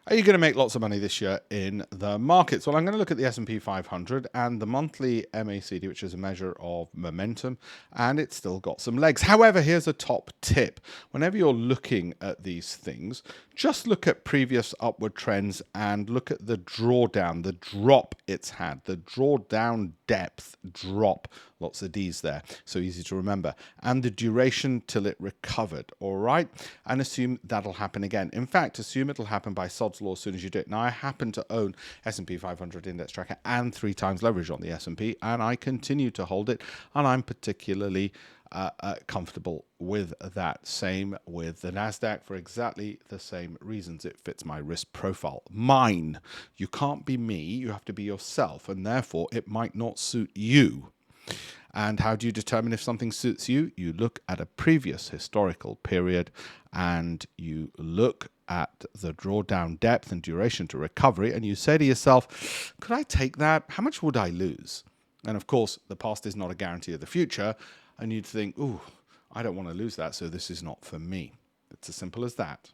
Are you going to make lots of money this year in the markets? Well, I'm going to look at the S&P 500 and the monthly MACD, which is a measure of momentum, and it's still got some legs. However, here's a top tip. Whenever you're looking at these things, just look at previous upward trends and look at the drawdown, the drop it's had, the drawdown depth drop. Lots of D's there, so easy to remember. And the duration till it recovered, all right? And assume that'll happen again. In fact, assume it'll happen by Sod's Law as soon as you do it. Now, I happen to own S&P 500 Index Tracker and 3 times leverage on the S&P, and I continue to hold it, and I'm particularly comfortable with that. Same with the NASDAQ for exactly the same reasons. It fits my risk profile. Mine. You can't be me, you have to be yourself, and therefore it might not suit you. And how do you determine if something suits you? You look at a previous historical period and you look at the drawdown depth and duration to recovery, and you say to yourself, could I take that? How much would I lose? And of course, the past is not a guarantee of the future, and you'd think, ooh, I don't want to lose that, so this is not for me. It's as simple as that.